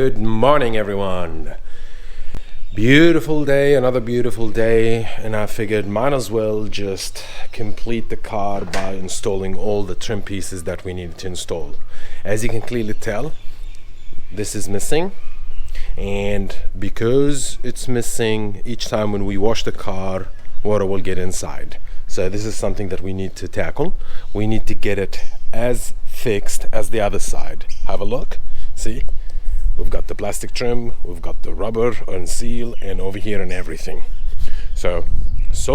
Good morning, everyone. Beautiful day, another beautiful day, and I figured might as well just complete the car by installing all the trim pieces that we needed to install. As you can clearly tell, this is missing, and because it's missing, each time when we wash the car, water will get inside. So this is something that we need to tackle. We need to get it as fixed as the other side. Have a look. See, we've got the plastic trim, we've got the rubber and seal, and over here and everything. So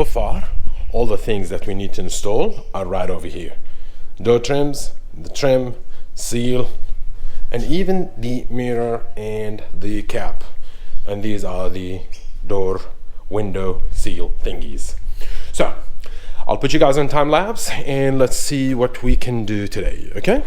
far, all the things that we need to install are right over here. Door trims, the trim, seal, and even the mirror and the cap. And these are the door, window, seal thingies. So, I'll put you guys on time lapse and let's see what we can do today, okay?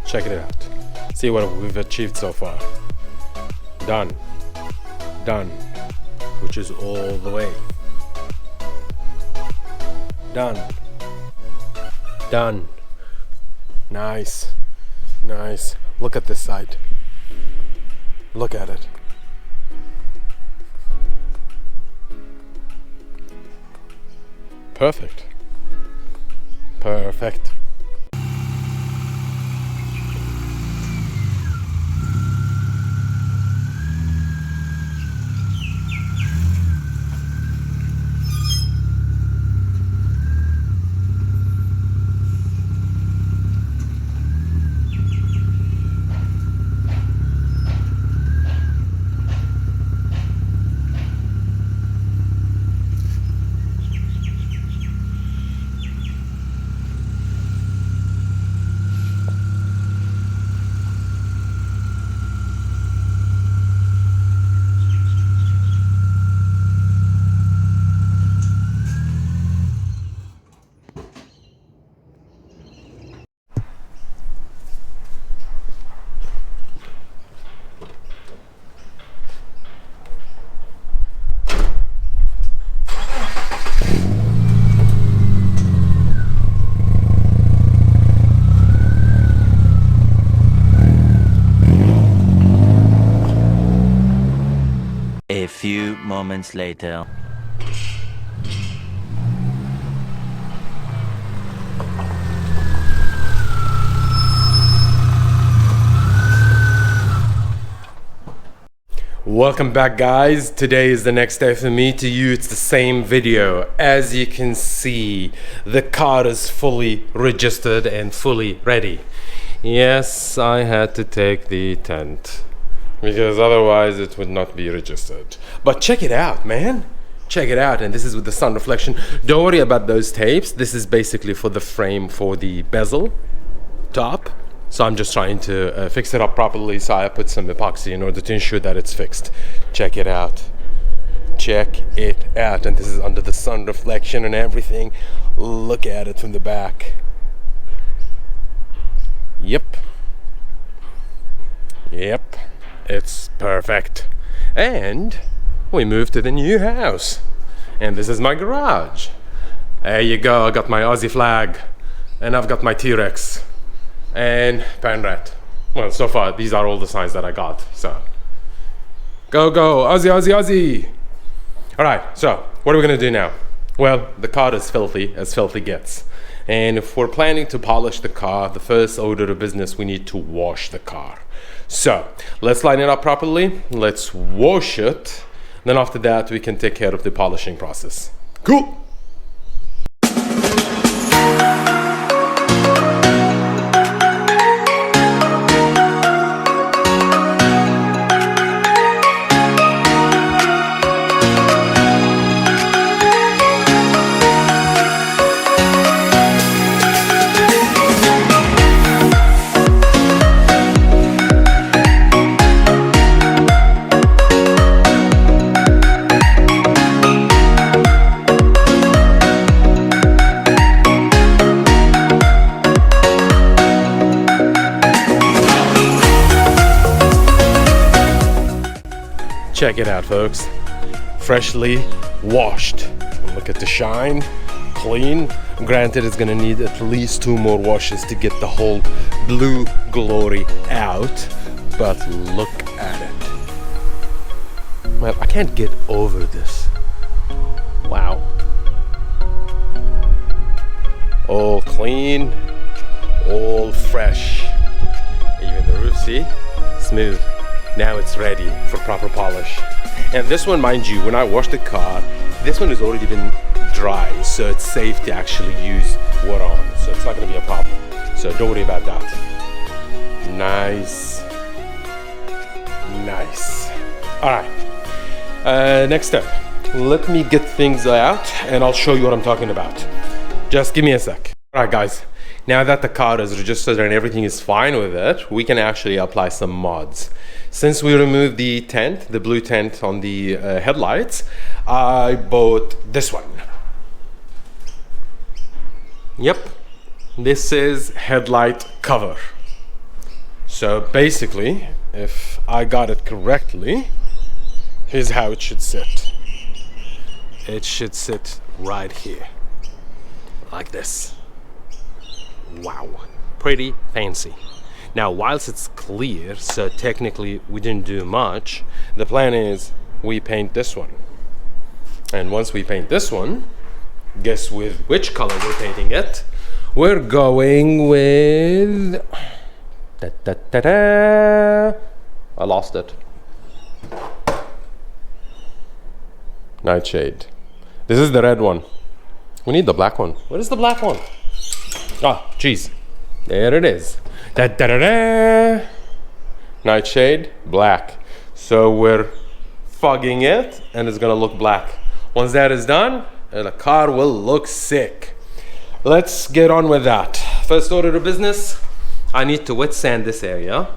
Check it out. See what we've achieved so far. Done. Done. Which is all the way. Done. Done. Nice. Nice. Look at this side. Look at it. Perfect. Perfect. few moments later. Welcome back, guys. Today is the next day for me. To you it's the same video. As you can see, the car is fully registered and fully ready. Yes, I had to take the tent because otherwise it would not be registered. But check it out, man. Check it out. And this is with the sun reflection. Don't worry about those tapes. This is basically for the frame for the bezel top. So I'm just trying to fix it up properly, so I put some epoxy in order to ensure that it's fixed. Check it out. Check it out. And this is under the sun reflection and everything. Look at it from the back. Yep. Yep. It's perfect. And we moved to the new house. And this is my garage. There you go. I got my Aussie flag. And I've got my T-Rex. And Panrat. Well, so far these are all the signs that I got. So go Aussie, Aussie, Aussie. All right, so what are we gonna do now? Well, the car is filthy as filthy gets, and if we're planning to polish the car, the first order of business, we need to wash the car. So let's line it up properly, let's wash it, then after that we can take care of the polishing process. Cool. Check it out, folks. Freshly washed. Look at the shine, clean. Granted, it's gonna need at least 2 more washes to get the whole blue glory out, but look at it. Well, I can't get over this. Wow. All clean, all fresh. Even the roof, see? Smooth. Now it's ready for proper polish. And this one, mind you, when I washed the car, this one has already been dry, so it's safe to actually use water on, so it's not going to be a problem. So don't worry about that. Nice. Nice. All right. Next step. Let me get things out and I'll show you what I'm talking about. Just give me a sec. All right, guys. Now that the car is registered and everything is fine with it, we can actually apply some mods. Since we removed the tent, the blue tent on the headlights, I bought this one. Yep, this is headlight cover. So basically, if I got it correctly, here's how it should sit. It should sit right here, like this. Wow, pretty fancy. Now, whilst it's clear, so technically we didn't do much, the plan is we paint this one. And once we paint this one, guess with which color we're painting it? We're going with... Da-da-da-da. I lost it. Nightshade. This is the red one. We need the black one. What is the black one? Oh, jeez. There it is. Da-da-da-da. Nightshade, black. So we're fogging it and it's gonna look black. Once that is done, the car will look sick. Let's get on with that. First order of business, I need to wet sand this area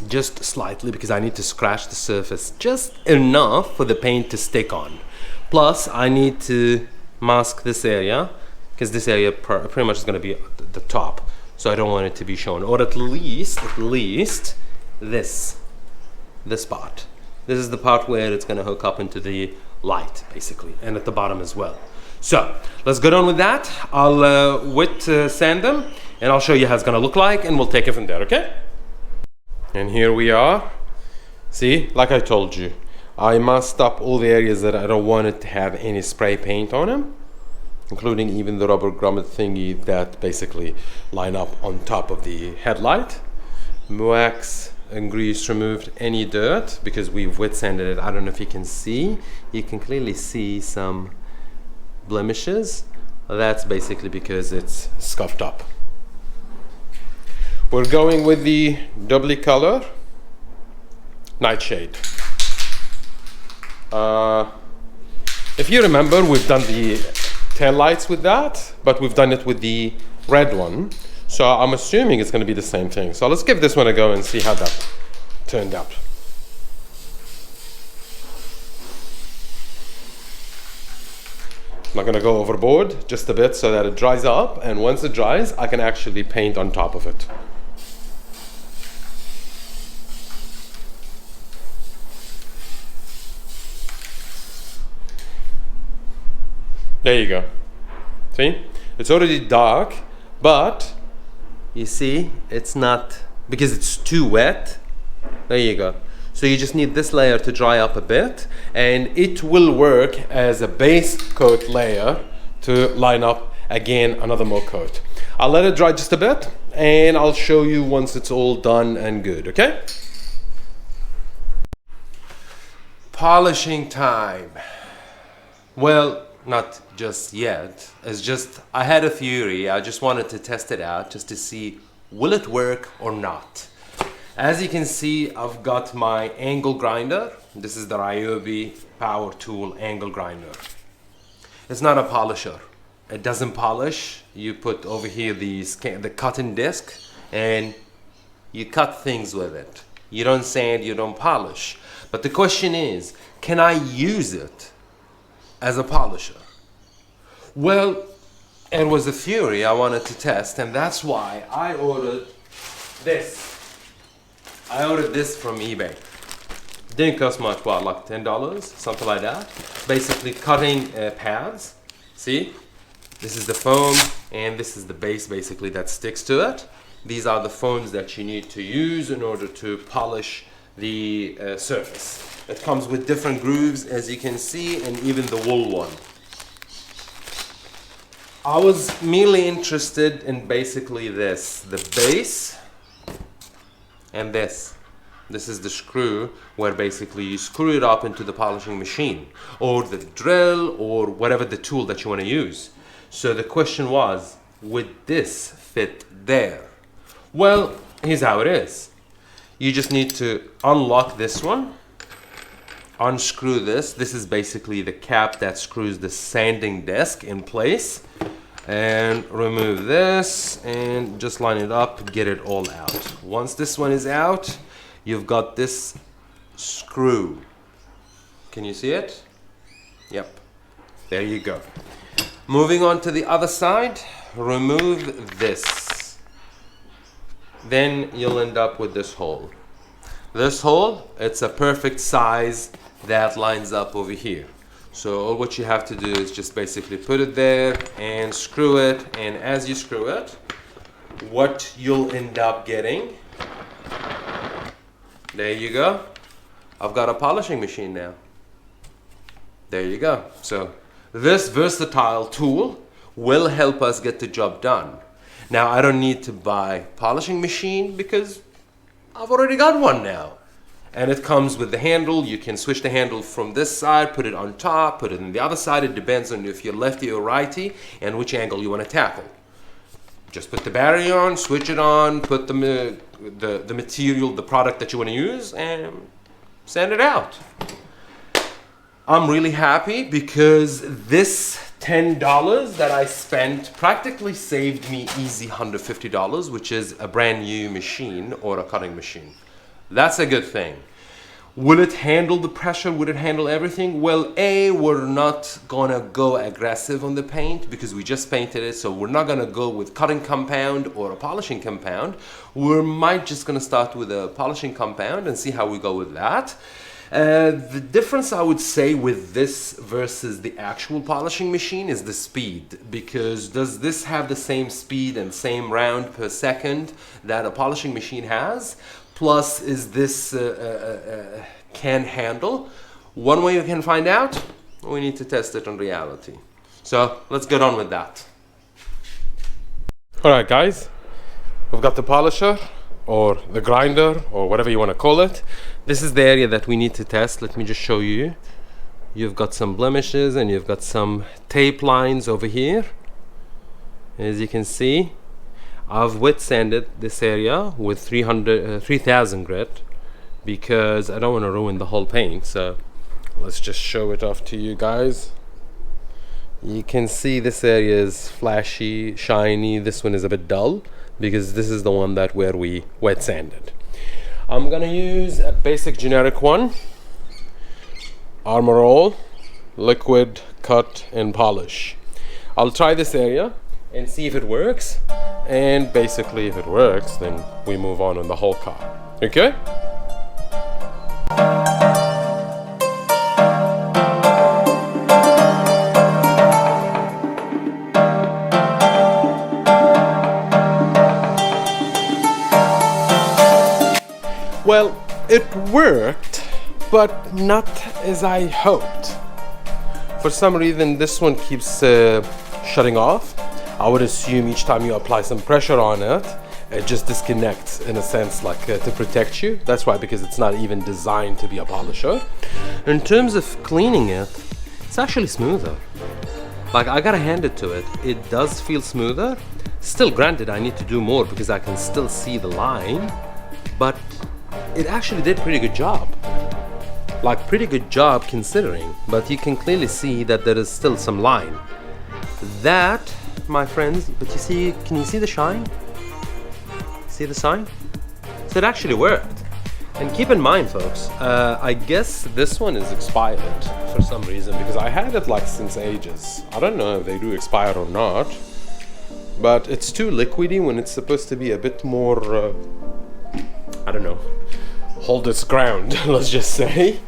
just slightly because I need to scratch the surface just enough for the paint to stick on. Plus, I need to mask this area because this area pretty much is going to be at the top, so I don't want it to be shown, or at least this part. This is the part where it's going to hook up into the light basically, and at the bottom as well. So let's get on with that. I'll wet sand them and I'll show you how it's going to look like, and we'll take it from there. Okay, and here we are. See, like I told you, I masked up all the areas that I don't want it to have any spray paint on them, including even the rubber grommet thingy that basically line up on top of the headlight. Wax and grease removed any dirt because we've wet sanded it. I don't know if you can see. You can clearly see some blemishes. That's basically because it's scuffed up. We're going with the doubly color nightshade. If you remember, we've done the tail lights with that, but we've done it with the red one. So I'm assuming it's going to be the same thing. So let's give this one a go and see how that turned out. I'm not going to go overboard, just a bit so that it dries up, and once it dries, I can actually paint on top of it. There you go. See? It's already dark, but you see, it's not, because it's too wet. There you go. So you just need this layer to dry up a bit, and it will work as a base coat layer to line up again another more coat. I'll let it dry just a bit, and I'll show you once it's all done and good, okay? Polishing time. Well, not just yet. It's just, I had a theory. I just wanted to test it out just to see, will it work or not? As you can see, I've got my angle grinder. This is the Ryobi Power Tool Angle Grinder. It's not a polisher. It doesn't polish. You put over here the cutting disc and you cut things with it. You don't sand, you don't polish. But the question is, can I use it as a polisher? Well, it was a theory I wanted to test, and that's why I ordered this. I ordered this from eBay. Didn't cost much, what, like $10, something like that. Basically cutting pads. See, this is the foam, and this is the base basically that sticks to it. These are the foams that you need to use in order to polish the surface. It comes with different grooves, as you can see, and even the wool one. I was merely interested in basically this, the base and this. This is the screw where basically you screw it up into the polishing machine or the drill or whatever the tool that you want to use. So the question was, would this fit there? Well, here's how it is. You just need to unlock this one, unscrew this. This is basically the cap that screws the sanding disc in place. And remove this and just line it up, get it all out. Once this one is out, you've got this screw. Can you see it? Yep. There you go. Moving on to the other side, remove this. Then you'll end up with this hole. This hole, it's a perfect size that lines up over here. So all what you have to do is just basically put it there and screw it, and as you screw it, what you'll end up getting, there you go. I've got a polishing machine now. There you go. So this versatile tool will help us get the job done. Now I don't need to buy polishing machine because I've already got one now. And it comes with the handle. You can switch the handle from this side, put it on top, put it on the other side. It depends on if you're lefty or righty and which angle you want to tackle. Just put the battery on, switch it on, put the material, the product that you want to use, and send it out. I'm really happy because this $10 that I spent practically saved me easy $150, which is a brand new machine or a cutting machine. That's a good thing. Will it handle the pressure? Would it handle everything? Well, A, we're not gonna go aggressive on the paint because we just painted it, so we're not gonna go with cutting compound or a polishing compound. We might just gonna start with a polishing compound and see how we go with that. The difference I would say with this versus the actual polishing machine is the speed, because does this have the same speed and same round per second that a polishing machine has? Plus, is this can handle? One way you can find out, we need to test it in reality. So let's get on with that. Alright guys, we've got the polisher or the grinder or whatever you want to call it. This is the area that we need to test. Let me just show you. You've got some blemishes and you've got some tape lines over here. As you can see, I've wet sanded this area with 3000 grit because I don't want to ruin the whole paint. So let's just show it off to you guys. You can see this area is flashy, shiny. This one is a bit dull because this is the one that where we wet sanded. I'm gonna use a basic generic one. Armor All, liquid, cut and polish. I'll try this area and see if it works, and basically if it works then we move on the whole car. Okay? Well, it worked, but not as I hoped. For some reason this one keeps shutting off. I would assume each time you apply some pressure on it, it just disconnects in a sense, like to protect you. That's why, because it's not even designed to be a polisher. In terms of cleaning it, it's actually smoother. Like, I gotta hand it to it. It does feel smoother. Still, granted, I need to do more because I can still see the line, but it actually did a pretty good job. Like, pretty good job considering, but you can clearly see that there is still some line. That, my friends, but you see, can you see the shine? See the sign? So it actually worked. And keep in mind, folks, I guess this one is expired for some reason because I had it like since ages. I don't know if they do expire or not, but it's too liquidy when it's supposed to be a bit more, I don't know, hold its ground, let's just say.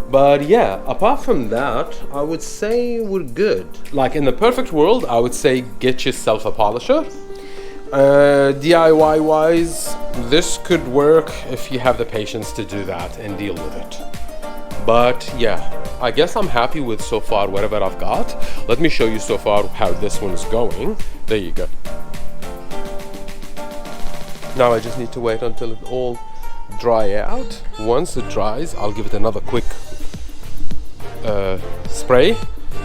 But yeah, apart from that, I would say we're good. Like, in the perfect world, I would say get yourself a polisher. DIY wise, this could work if you have the patience to do that and deal with it. But yeah, I guess I'm happy with so far whatever I've got. Let me show you so far how this one is going. There you go. Now I just need to wait until it all dry out. Once it dries, I'll give it another quick spray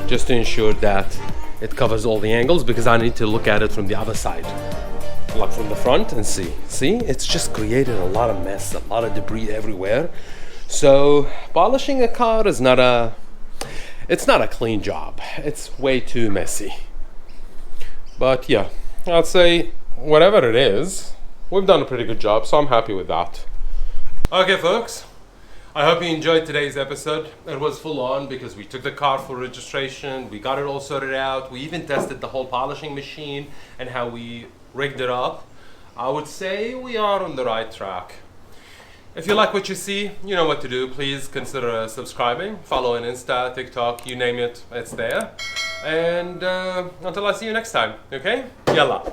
just to ensure that it covers all the angles, because I need to look at it from the other side, like from the front, and see it's just created a lot of mess, a lot of debris everywhere. So polishing a car is not a clean job. It's way too messy. But yeah, I'd say whatever it is, we've done a pretty good job, so I'm happy with that. Okay folks, I hope you enjoyed today's episode. It was full on because we took the car for registration, we got it all sorted out, we even tested the whole polishing machine and how we rigged it up. I would say we are on the right track. If you like what you see, you know what to do. Please consider subscribing, follow on Insta, TikTok, you name it, it's there. And until I see you next time, okay? Yalla.